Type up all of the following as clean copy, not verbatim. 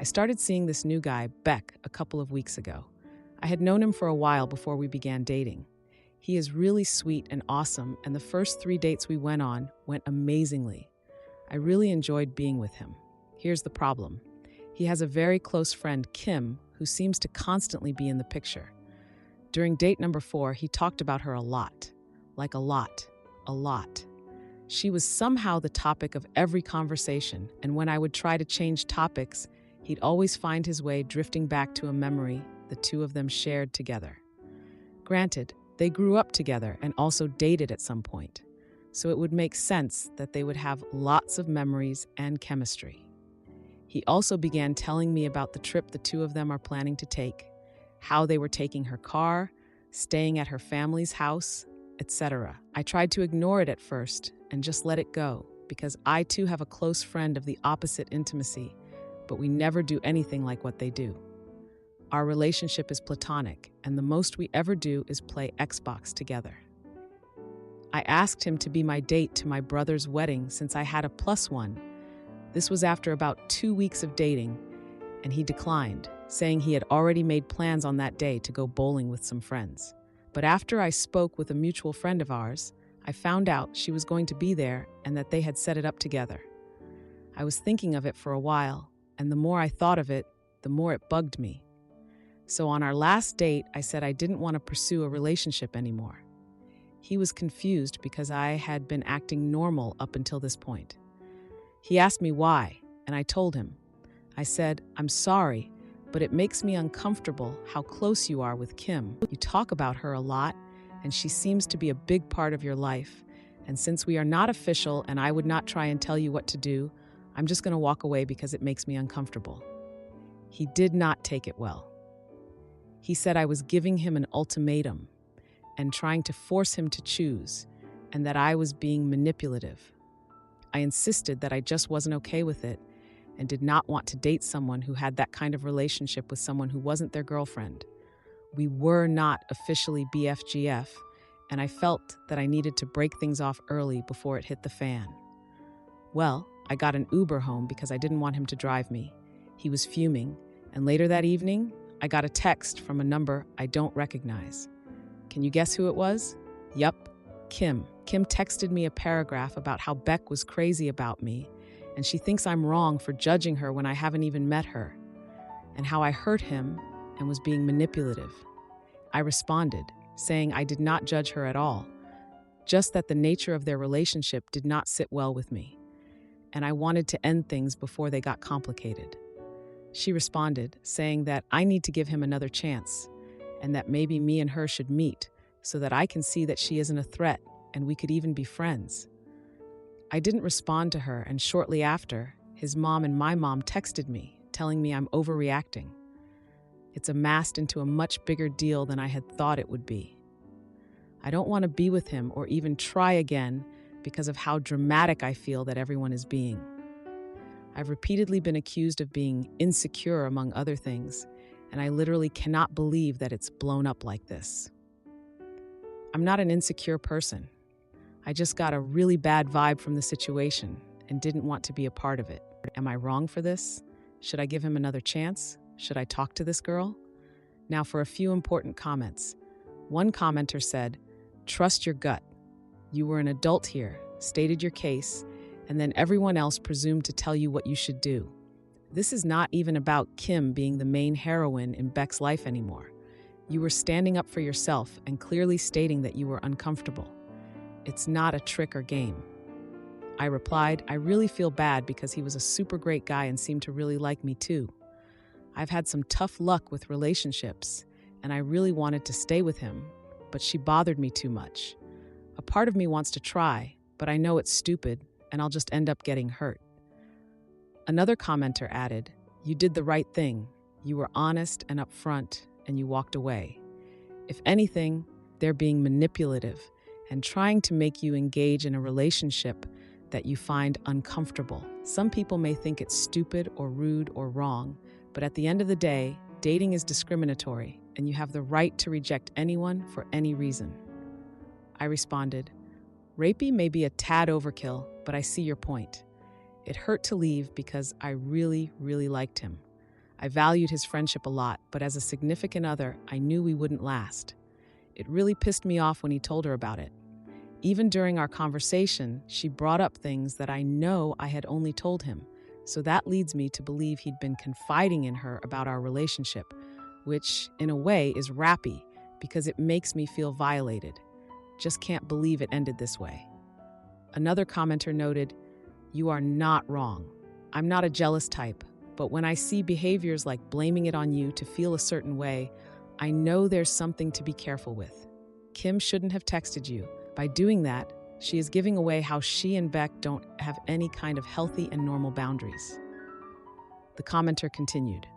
I started seeing this new guy, Beck, a couple of weeks ago. I had known him for a while before we began dating. He is really sweet and awesome, and the first 3 dates we went on went amazingly. I really enjoyed being with him. Here's the problem. He has a very close friend, Kim, who seems to constantly be in the picture. During date number 4, he talked about her a lot. Like a lot. A lot. She was somehow the topic of every conversation, and when I would try to change topics, he'd always find his way drifting back to a memory the two of them shared together. Granted, they grew up together and also dated at some point, so it would make sense that they would have lots of memories and chemistry. He also began telling me about the trip the two of them are planning to take, how they were taking her car, staying at her family's house, etc. I tried to ignore it at first and just let it go, because I too have a close friend of the opposite intimacy, but we never do anything like what they do. Our relationship is platonic, and the most we ever do is play Xbox together. I asked him to be my date to my brother's wedding since I had a +1. This was after about 2 weeks of dating, and he declined, saying he had already made plans on that day to go bowling with some friends. But after I spoke with a mutual friend of ours, I found out she was going to be there and that they had set it up together. I was thinking of it for a while, and the more I thought of it, the more it bugged me. So on our last date, I said I didn't want to pursue a relationship anymore. He was confused because I had been acting normal up until this point. He asked me why, and I told him. I said, "I'm sorry, but it makes me uncomfortable how close you are with Kim. You talk about her a lot, and she seems to be a big part of your life. And since we are not official and I would not try and tell you what to do, I'm just going to walk away because it makes me uncomfortable." He did not take it well. He said I was giving him an ultimatum and trying to force him to choose, and that I was being manipulative. I insisted that I just wasn't okay with it and did not want to date someone who had that kind of relationship with someone who wasn't their girlfriend. We were not officially BFGF, and I felt that I needed to break things off early before it hit the fan. Well, I got an Uber home because I didn't want him to drive me. He was fuming, and later that evening, I got a text from a number I don't recognize. Can you guess who it was? Yup, Kim. Kim texted me a paragraph about how Beck was crazy about me, and she thinks I'm wrong for judging her when I haven't even met her, and how I hurt him and was being manipulative. I responded, saying I did not judge her at all, just that the nature of their relationship did not sit well with me, and I wanted to end things before they got complicated. She responded, saying that I need to give him another chance, and that maybe me and her should meet so that I can see that she isn't a threat and we could even be friends. I didn't respond to her, and shortly after, his mom and my mom texted me, telling me I'm overreacting. It's amassed into a much bigger deal than I had thought it would be. I don't want to be with him or even try again because of how dramatic I feel that everyone is being. I've repeatedly been accused of being insecure, among other things, and I literally cannot believe that it's blown up like this. I'm not an insecure person. I just got a really bad vibe from the situation and didn't want to be a part of it. Am I wrong for this? Should I give him another chance? Should I talk to this girl? Now for a few important comments. One commenter said, "Trust your gut. You were an adult here, stated your case, and then everyone else presumed to tell you what you should do. This is not even about Kim being the main heroine in Beck's life anymore. You were standing up for yourself and clearly stating that you were uncomfortable. It's not a trick or game." I replied, "I really feel bad because he was a super great guy and seemed to really like me too. I've had some tough luck with relationships, and I really wanted to stay with him, but she bothered me too much. A part of me wants to try, but I know it's stupid, and I'll just end up getting hurt." Another commenter added, "You did the right thing. You were honest and upfront, and you walked away. If anything, they're being manipulative and trying to make you engage in a relationship that you find uncomfortable. Some people may think it's stupid or rude or wrong, but at the end of the day, dating is discriminatory, and you have the right to reject anyone for any reason." I responded, "Rapey may be a tad overkill, but I see your point. It hurt to leave because I really, really liked him. I valued his friendship a lot, but as a significant other, I knew we wouldn't last. It really pissed me off when he told her about it. Even during our conversation, she brought up things that I know I had only told him. So that leads me to believe he'd been confiding in her about our relationship, which, in a way, is rappy because it makes me feel violated. Just can't believe it ended this way. Another commenter noted, "You are not wrong. I'm not a jealous type, but when I see behaviors like blaming it on you to feel a certain way, I know there's something to be careful with. Kim shouldn't have texted you. By doing that, she is giving away how she and Beck don't have any kind of healthy and normal boundaries." The commenter continued,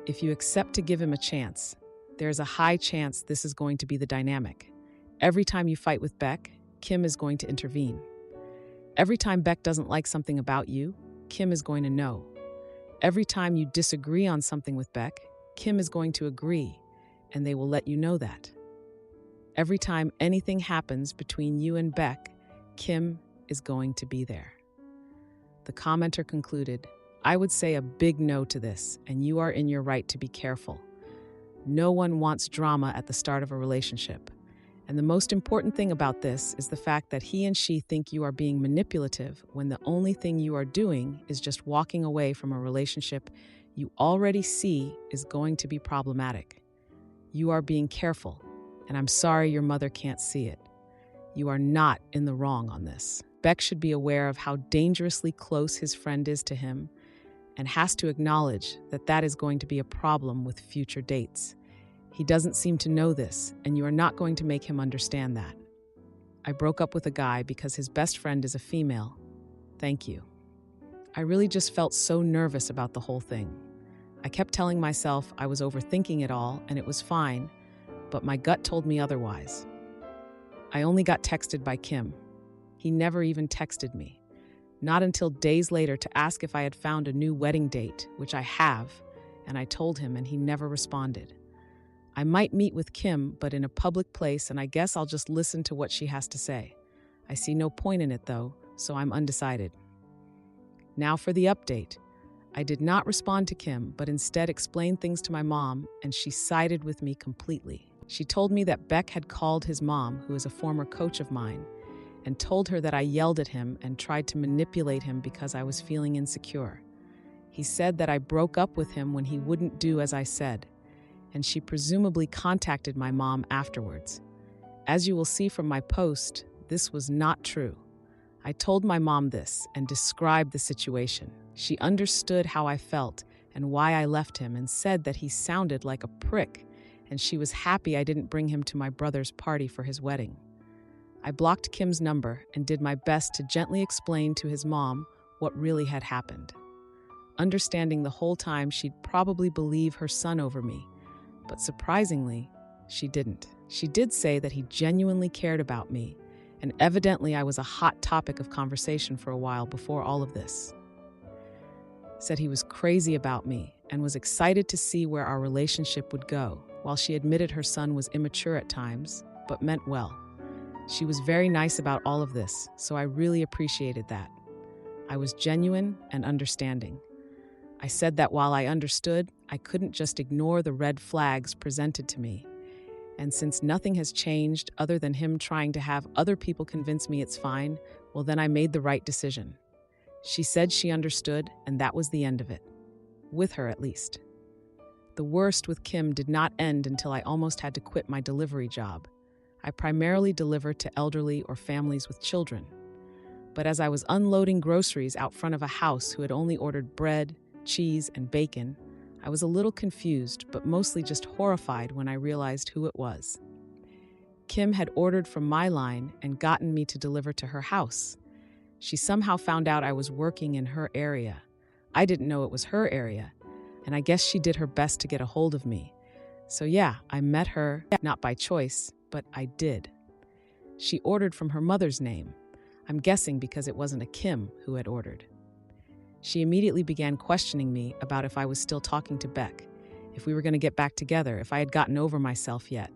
"If you accept to give him a chance, there's a high chance this is going to be the dynamic. Every time you fight with Beck, Kim is going to intervene. Every time Beck doesn't like something about you, Kim is going to know. Every time you disagree on something with Beck, Kim is going to agree, and they will let you know that. Every time anything happens between you and Beck, Kim is going to be there." The commenter concluded, "I would say a big no to this, and you are in your right to be careful. No one wants drama at the start of a relationship. And the most important thing about this is the fact that he and she think you are being manipulative when the only thing you are doing is just walking away from a relationship you already see is going to be problematic. You are being careful, and I'm sorry your mother can't see it. You are not in the wrong on this. Beck should be aware of how dangerously close his friend is to him and has to acknowledge that that is going to be a problem with future dates. He doesn't seem to know this, and you are not going to make him understand that. I broke up with a guy because his best friend is a female. Thank you. I really just felt so nervous about the whole thing. I kept telling myself I was overthinking it all and it was fine, but my gut told me otherwise. I only got texted by Kim. He never even texted me. Not until days later to ask if I had found a new wedding date, which I have, and I told him and he never responded. I might meet with Kim, but in a public place, and I guess I'll just listen to what she has to say. I see no point in it though, so I'm undecided. Now for the update. I did not respond to Kim, but instead explained things to my mom, and she sided with me completely. She told me that Beck had called his mom, who is a former coach of mine, and told her that I yelled at him and tried to manipulate him because I was feeling insecure. He said that I broke up with him when he wouldn't do as I said, and she presumably contacted my mom afterwards. As you will see from my post, this was not true. I told my mom this and described the situation. She understood how I felt and why I left him and said that he sounded like a prick, and she was happy I didn't bring him to my brother's party for his wedding. I blocked Kim's number and did my best to gently explain to his mom what really had happened. Understanding the whole time she'd probably believe her son over me, but surprisingly, she didn't. She did say that he genuinely cared about me, and evidently I was a hot topic of conversation for a while before all of this. Said he was crazy about me and was excited to see where our relationship would go, while she admitted her son was immature at times, but meant well. She was very nice about all of this, so I really appreciated that. I was genuine and understanding. I said that while I understood, I couldn't just ignore the red flags presented to me. And since nothing has changed other than him trying to have other people convince me it's fine, well, then I made the right decision. She said she understood, and that was the end of it. With her, at least. The worst with Kim did not end until I almost had to quit my delivery job. I primarily deliver to elderly or families with children. But as I was unloading groceries out front of a house who had only ordered bread, cheese, and bacon, I was a little confused, but mostly just horrified when I realized who it was. Kim had ordered from my line and gotten me to deliver to her house. She somehow found out I was working in her area. I didn't know it was her area, and I guess she did her best to get a hold of me. So yeah, I met her, not by choice, but I did. She ordered from her mother's name. I'm guessing because it wasn't a Kim who had ordered. She immediately began questioning me about if I was still talking to Beck, if we were going to get back together, if I had gotten over myself yet.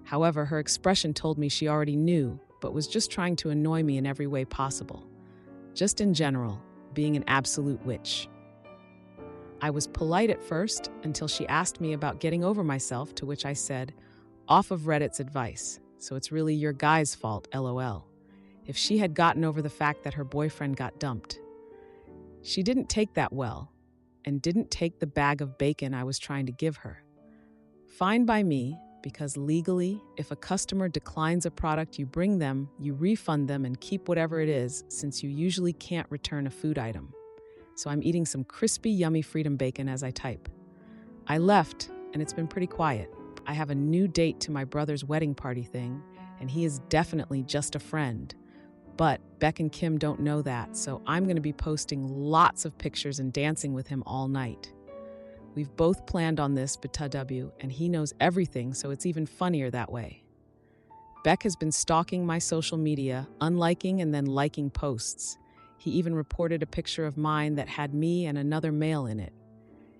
However, her expression told me she already knew, but was just trying to annoy me in every way possible. Just in general, being an absolute witch. I was polite at first until she asked me about getting over myself, to which I said, off of Reddit's advice, so it's really your guy's fault, lol. If she had gotten over the fact that her boyfriend got dumped. She didn't take that well, and didn't take the bag of bacon I was trying to give her. Fine by me, because legally, if a customer declines a product you bring them, you refund them and keep whatever it is, since you usually can't return a food item. So I'm eating some crispy, yummy freedom bacon as I type. I left, and it's been pretty quiet. I have a new date to my brother's wedding party thing, and he is definitely just a friend. But Beck and Kim don't know that, so I'm going to be posting lots of pictures and dancing with him all night. We've both planned on this, BTW, and he knows everything, so it's even funnier that way. Beck has been stalking my social media, unliking and then liking posts. He even reported a picture of mine that had me and another male in it.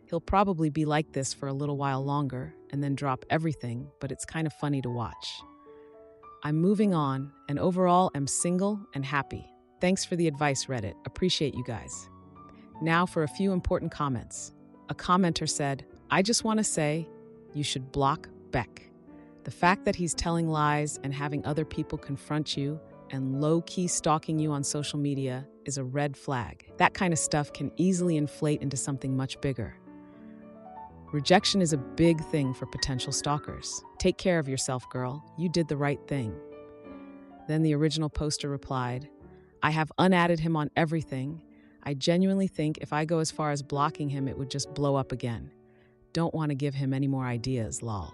He'll probably be like this for a little while longer and then drop everything, but it's kind of funny to watch. I'm moving on, and overall am single and happy. Thanks for the advice, Reddit. Appreciate you guys. Now for a few important comments. A commenter said, I just want to say, you should block Beck. The fact that he's telling lies and having other people confront you and low-key stalking you on social media is a red flag. That kind of stuff can easily inflate into something much bigger. Rejection is a big thing for potential stalkers. Take care of yourself, girl. You did the right thing. Then the original poster replied, I have unadded him on everything. I genuinely think if I go as far as blocking him, it would just blow up again. Don't want to give him any more ideas, lol.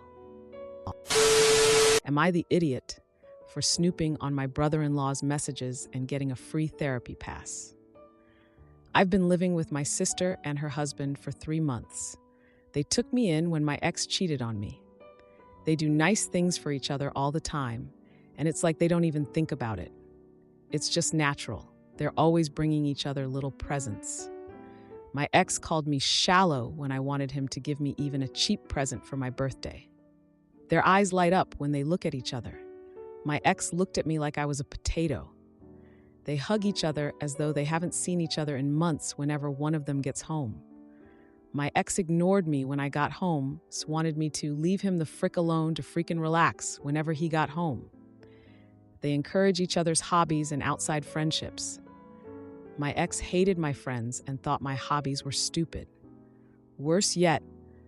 Am I the idiot for snooping on my brother-in-law's messages and getting a free therapy pass? I've been living with my sister and her husband for 3 months. They took me in when my ex cheated on me. They do nice things for each other all the time, and it's like they don't even think about it. It's just natural. They're always bringing each other little presents. My ex called me shallow when I wanted him to give me even a cheap present for my birthday. Their eyes light up when they look at each other. My ex looked at me like I was a potato. They hug each other as though they haven't seen each other in months whenever one of them gets home. My ex ignored me when I got home, so wanted me to leave him the frick alone to freaking relax whenever he got home. They encourage each other's hobbies and outside friendships. My ex hated my friends and thought my hobbies were stupid. Worse yet,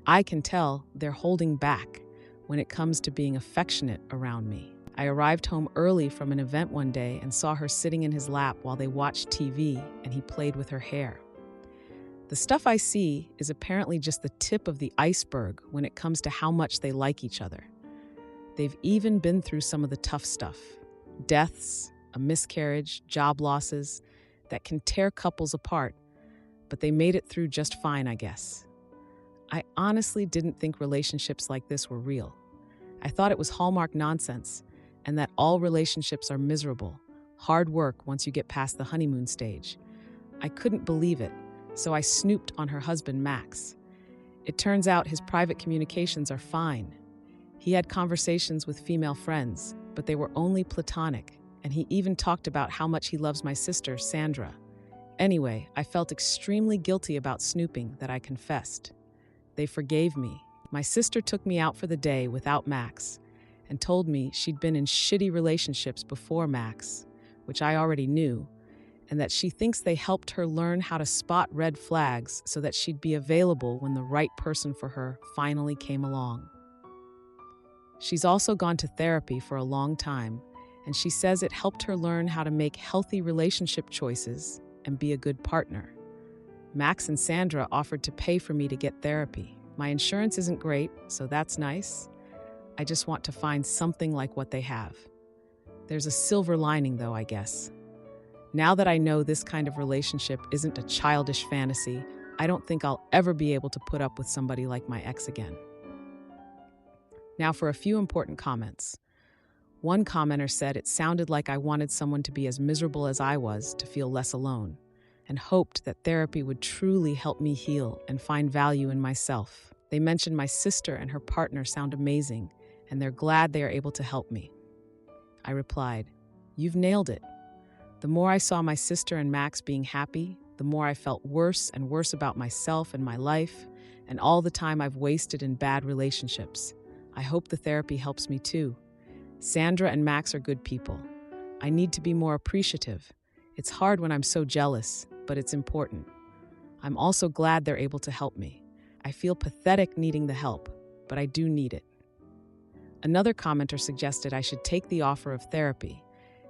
I can tell they're holding back when it comes to being affectionate around me. I arrived home early from an event one day and saw her sitting in his lap while they watched TV and he played with her hair. The stuff I see is apparently just the tip of the iceberg when it comes to how much they like each other. They've even been through some of the tough stuff. Deaths, a miscarriage, job losses that can tear couples apart, but they made it through just fine, I guess. I honestly didn't think relationships like this were real. I thought it was Hallmark nonsense and that all relationships are miserable, hard work once you get past the honeymoon stage. I couldn't believe it, so I snooped on her husband, Max. It turns out his private communications are fine. He had conversations with female friends, but they were only platonic, and he even talked about how much he loves my sister, Sandra. Anyway, I felt extremely guilty about snooping that I confessed. They forgave me. My sister took me out for the day without Max and told me she'd been in shitty relationships before Max, which I already knew, and that she thinks they helped her learn how to spot red flags so that she'd be available when the right person for her finally came along. She's also gone to therapy for a long time, and she says it helped her learn how to make healthy relationship choices and be a good partner. Max and Sandra offered to pay for me to get therapy. My insurance isn't great, so that's nice. I just want to find something like what they have. There's a silver lining, though, I guess. Now that I know this kind of relationship isn't a childish fantasy, I don't think I'll ever be able to put up with somebody like my ex again. Now for a few important comments. One commenter said it sounded like I wanted someone to be as miserable as I was to feel less alone, and hoped that therapy would truly help me heal and find value in myself. They mentioned my sister and her partner sound amazing, and they're glad they are able to help me. I replied, "You've nailed it." The more I saw my sister and Max being happy, the more I felt worse and worse about myself and my life, and all the time I've wasted in bad relationships. I hope the therapy helps me too. Sandra and Max are good people. I need to be more appreciative. It's hard when I'm so jealous, but it's important. I'm also glad they're able to help me. I feel pathetic needing the help, but I do need it. Another commenter suggested I should take the offer of therapy,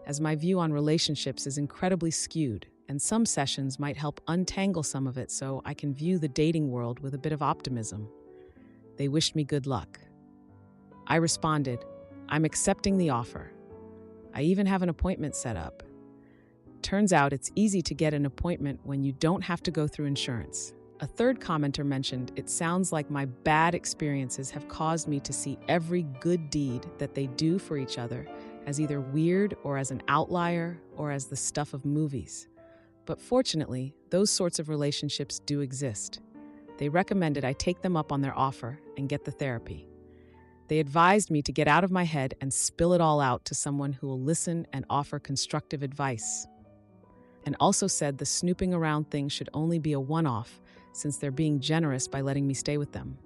as my view on relationships is incredibly skewed, and some sessions might help untangle some of it so I can view the dating world with a bit of optimism. They wished me good luck. I responded, I'm accepting the offer. I even have an appointment set up. Turns out it's easy to get an appointment when you don't have to go through insurance. A third commenter mentioned, it sounds like my bad experiences have caused me to see every good deed that they do for each other as either weird or as an outlier or as the stuff of movies. But fortunately, those sorts of relationships do exist. They recommended I take them up on their offer and get the therapy. They advised me to get out of my head and spill it all out to someone who will listen and offer constructive advice. And also said the snooping around thing should only be a one-off since they're being generous by letting me stay with them.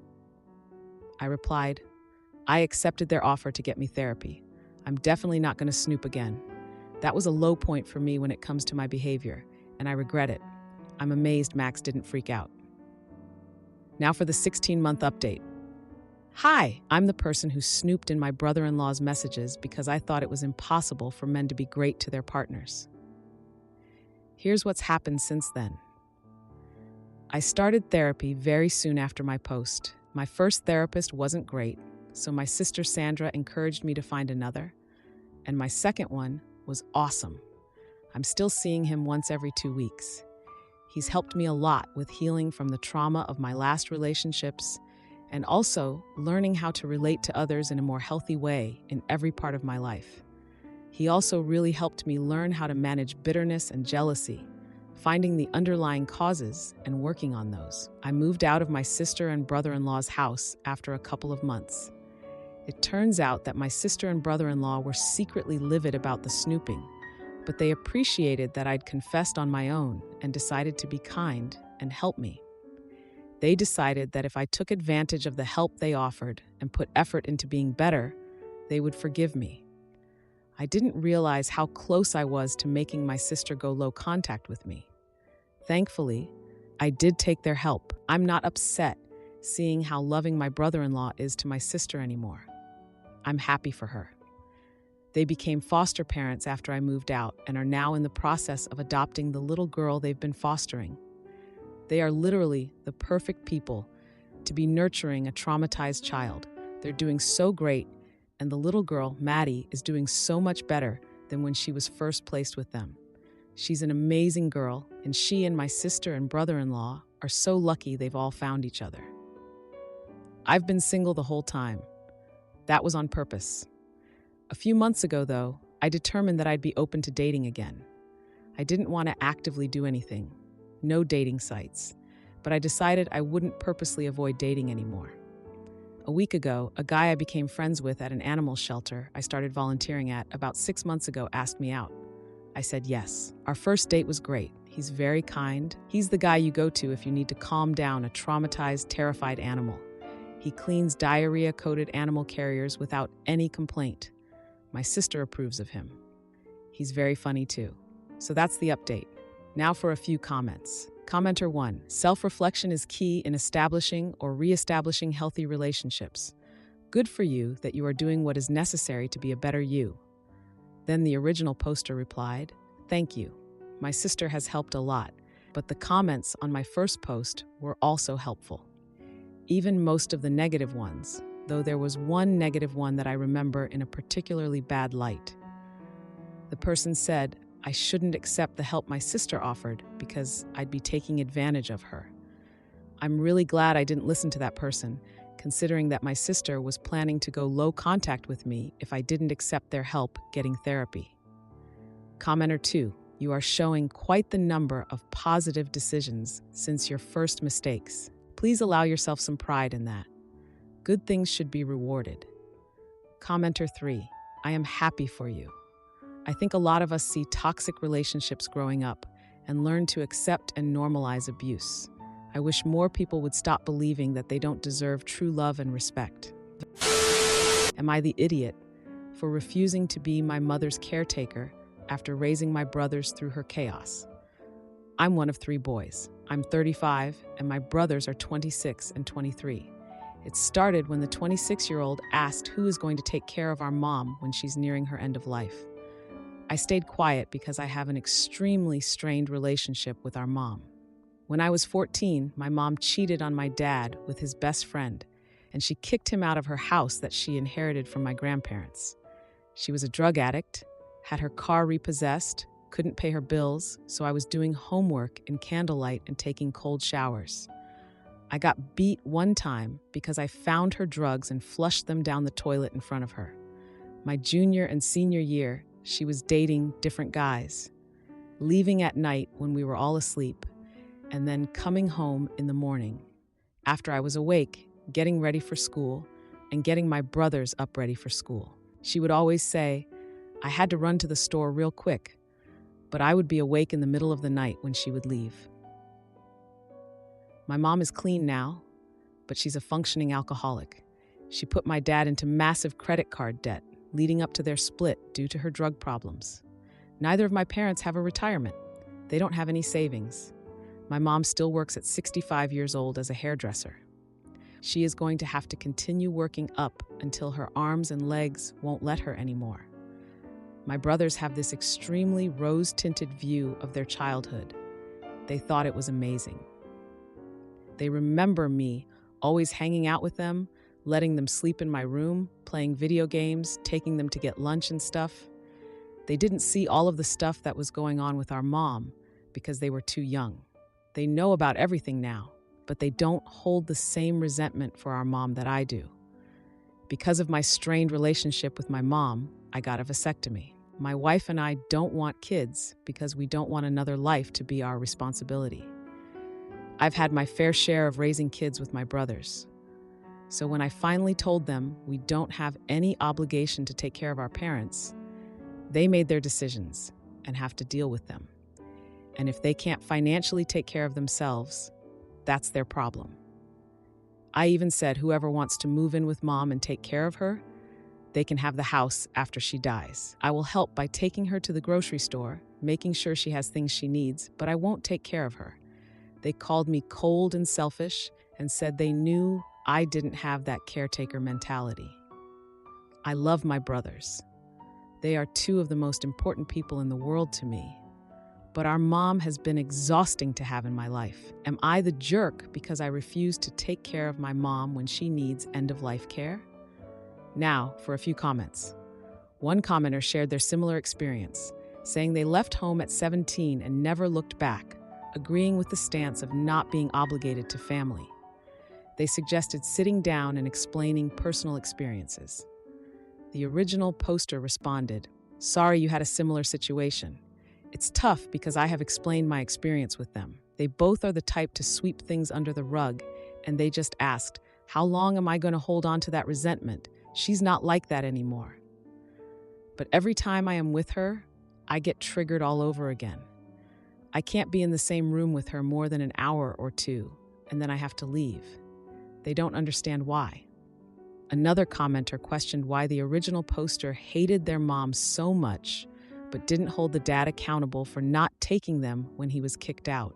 I replied, I accepted their offer to get me therapy. I'm definitely not going to snoop again. That was a low point for me when it comes to my behavior, and I regret it. I'm amazed Max didn't freak out. Now for the 16-month update. Hi, I'm the person who snooped in my brother-in-law's messages because I thought it was impossible for men to be great to their partners. Here's what's happened since then. I started therapy very soon after my post. My first therapist wasn't great, so my sister Sandra encouraged me to find another, and my second one was awesome. I'm still seeing him once every 2 weeks. He's helped me a lot with healing from the trauma of my last relationships and also learning how to relate to others in a more healthy way in every part of my life. He also really helped me learn how to manage bitterness and jealousy, finding the underlying causes and working on those. I moved out of my sister and brother-in-law's house after a couple of months. It turns out that my sister and brother-in-law were secretly livid about the snooping, but they appreciated that I'd confessed on my own and decided to be kind and help me. They decided that if I took advantage of the help they offered and put effort into being better, they would forgive me. I didn't realize how close I was to making my sister go low contact with me. Thankfully, I did take their help. I'm not upset seeing how loving my brother-in-law is to my sister anymore. I'm happy for her. They became foster parents after I moved out and are now in the process of adopting the little girl they've been fostering. They are literally the perfect people to be nurturing a traumatized child. They're doing so great, and the little girl, Maddie, is doing so much better than when she was first placed with them. She's an amazing girl, and she and my sister and brother-in-law are so lucky they've all found each other. I've been single the whole time. That was on purpose. A few months ago, though, I determined that I'd be open to dating again. I didn't want to actively do anything. No dating sites. But I decided I wouldn't purposely avoid dating anymore. A week ago, a guy I became friends with at an animal shelter I started volunteering at about 6 months ago asked me out. I said yes. Our first date was great. He's very kind. He's the guy you go to if you need to calm down a traumatized, terrified animal. He cleans diarrhea-coated animal carriers without any complaint. My sister approves of him. He's very funny too. So that's the update. Now for a few comments. Commenter 1. Self-reflection is key in establishing or re-establishing healthy relationships. Good for you that you are doing what is necessary to be a better you. Then the original poster replied, Thank you. My sister has helped a lot, but the comments on my first post were also helpful. Even most of the negative ones, though there was one negative one that I remember in a particularly bad light. The person said, I shouldn't accept the help my sister offered because I'd be taking advantage of her. I'm really glad I didn't listen to that person, considering that my sister was planning to go low contact with me if I didn't accept their help getting therapy. Commenter 2, you are showing quite the number of positive decisions since your first mistakes. Please allow yourself some pride in that. Good things should be rewarded. Commenter 3, I am happy for you. I think a lot of us see toxic relationships growing up, and learned to accept and normalize abuse. I wish more people would stop believing that they don't deserve true love and respect. Am I the idiot for refusing to be my mother's caretaker after raising my brothers through her chaos? I'm one of 3 boys. I'm 35, and my brothers are 26 and 23. It started when the 26-year-old asked who is going to take care of our mom when she's nearing her end of life. I stayed quiet because I have an extremely strained relationship with our mom. When I was 14, my mom cheated on my dad with his best friend, and she kicked him out of her house that she inherited from my grandparents. She was a drug addict, had her car repossessed, couldn't pay her bills, so I was doing homework in candlelight and taking cold showers. I got beat one time because I found her drugs and flushed them down the toilet in front of her. My junior and senior year, she was dating different guys, leaving at night when we were all asleep, and then coming home in the morning, after I was awake, getting ready for school, and getting my brothers up ready for school. She would always say, I had to run to the store real quick, but I would be awake in the middle of the night when she would leave. My mom is clean now, but she's a functioning alcoholic. She put my dad into massive credit card debt, leading up to their split due to her drug problems. Neither of my parents have a retirement. They don't have any savings. My mom still works at 65 years old as a hairdresser. She is going to have to continue working up until her arms and legs won't let her anymore. My brothers have this extremely rose-tinted view of their childhood. They thought it was amazing. They remember me always hanging out with them, letting them sleep in my room, playing video games, taking them to get lunch and stuff. They didn't see all of the stuff that was going on with our mom because they were too young. They know about everything now, but they don't hold the same resentment for our mom that I do. Because of my strained relationship with my mom, I got a vasectomy. My wife and I don't want kids because we don't want another life to be our responsibility. I've had my fair share of raising kids with my brothers. So when I finally told them we don't have any obligation to take care of our parents, they made their decisions and have to deal with them. And if they can't financially take care of themselves, that's their problem. I even said whoever wants to move in with mom and take care of her, they can have the house after she dies. I will help by taking her to the grocery store, making sure she has things she needs, but I won't take care of her. They called me cold and selfish and said they knew I didn't have that caretaker mentality. I love my brothers. They are 2 of the most important people in the world to me. But our mom has been exhausting to have in my life. Am I the jerk because I refuse to take care of my mom when she needs end-of-life care? Now, for a few comments. One commenter shared their similar experience, saying they left home at 17 and never looked back, agreeing with the stance of not being obligated to family. They suggested sitting down and explaining personal experiences. The original poster responded, "Sorry you had a similar situation. It's tough because I have explained my experience with them. They both are the type to sweep things under the rug, and they just asked, how long am I going to hold on to that resentment? She's not like that anymore. But every time I am with her, I get triggered all over again. I can't be in the same room with her more than an hour or 2, and then I have to leave. They don't understand why." Another commenter questioned why the original poster hated their mom so much, but didn't hold the dad accountable for not taking them when he was kicked out.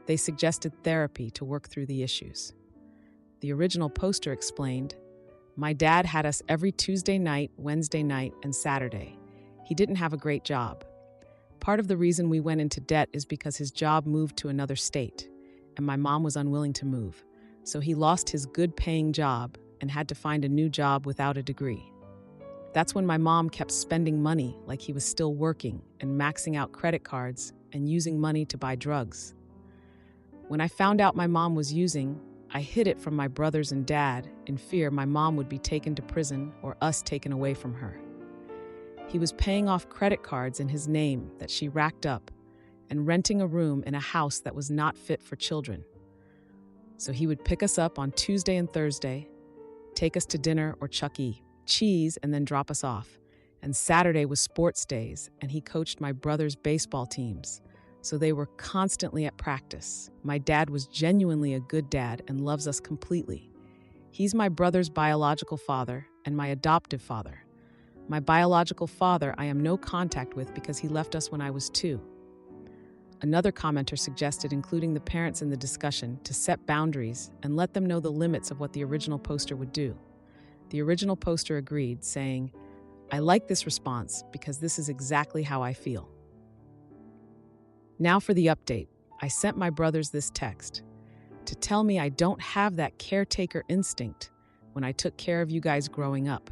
They suggested therapy to work through the issues. The original poster explained, "My dad had us every Tuesday night, Wednesday night, and Saturday. He didn't have a great job. Part of the reason we went into debt is because his job moved to another state, and my mom was unwilling to move. So he lost his good-paying job and had to find a new job without a degree. That's when my mom kept spending money like he was still working and maxing out credit cards and using money to buy drugs. When I found out my mom was using, I hid it from my brothers and dad in fear my mom would be taken to prison or us taken away from her. He was paying off credit cards in his name that she racked up and renting a room in a house that was not fit for children. So he would pick us up on Tuesday and Thursday, take us to dinner or Chuck E. Cheese, and then drop us off. And Saturday was sports days, and he coached my brother's baseball teams. so they were constantly at practice. My dad was genuinely a good dad and loves us completely. He's my brother's biological father and my adoptive father. My biological father I am no contact with because he left us when I was 2. Another commenter suggested including the parents in the discussion to set boundaries and let them know the limits of what the original poster would do. The original poster agreed, saying, "I like this response because this is exactly how I feel." Now for the update. I sent my brothers this text to tell me I don't have that caretaker instinct when I took care of you guys growing up.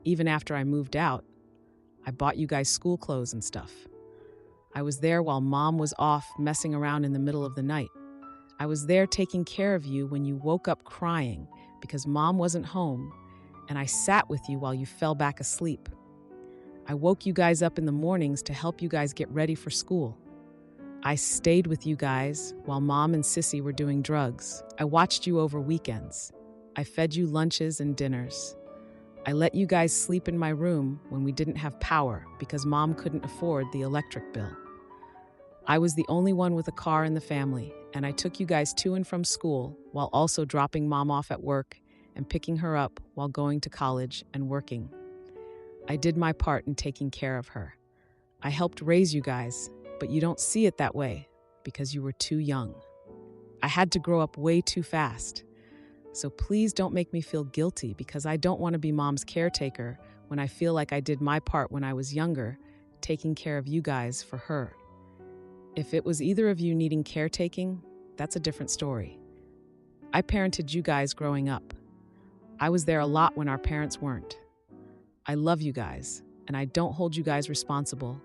Even after I moved out, I bought you guys school clothes and stuff. I was there while mom was off messing around in the middle of the night. I was there taking care of you when you woke up crying because mom wasn't home, and I sat with you while you fell back asleep. I woke you guys up in the mornings to help you guys get ready for school. I stayed with you guys while mom and sissy were doing drugs. I watched you over weekends. I fed you lunches and dinners. I let you guys sleep in my room when we didn't have power because mom couldn't afford the electric bill. I was the only one with a car in the family, and I took you guys to and from school while also dropping mom off at work and picking her up while going to college and working. I did my part in taking care of her. I helped raise you guys, but you don't see it that way because you were too young. I had to grow up way too fast. So please don't make me feel guilty because I don't want to be mom's caretaker when I feel like I did my part when I was younger, taking care of you guys for her. If it was either of you needing caretaking, that's a different story. I parented you guys growing up. I was there a lot when our parents weren't. I love you guys, and I don't hold you guys responsible,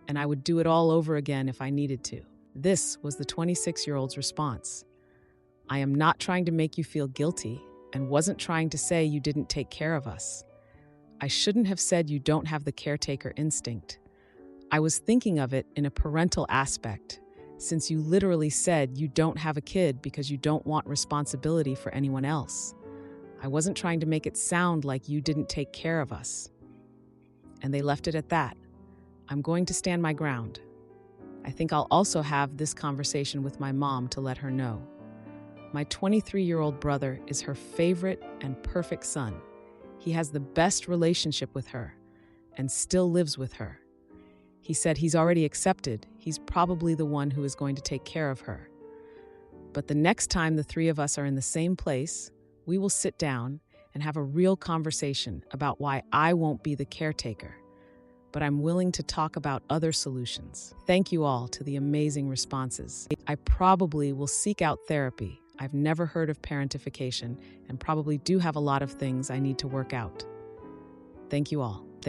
and I would do it all over again if I needed to. This was the 26-year-old's response. I am not trying to make you feel guilty and wasn't trying to say you didn't take care of us. I shouldn't have said you don't have the caretaker instinct. I was thinking of it in a parental aspect, since you literally said you don't have a kid because you don't want responsibility for anyone else. I wasn't trying to make it sound like you didn't take care of us. And they left it at that. I'm going to stand my ground. I think I'll also have this conversation with my mom to let her know. My 23-year-old brother is her favorite and perfect son. He has the best relationship with her and still lives with her. He said he's already accepted. He's probably the one who is going to take care of her. But the next time the 3 of us are in the same place, we will sit down and have a real conversation about why I won't be the caretaker. But I'm willing to talk about other solutions. Thank you all to the amazing responses. I probably will seek out therapy. I've never heard of parentification and probably do have a lot of things I need to work out. Thank you all.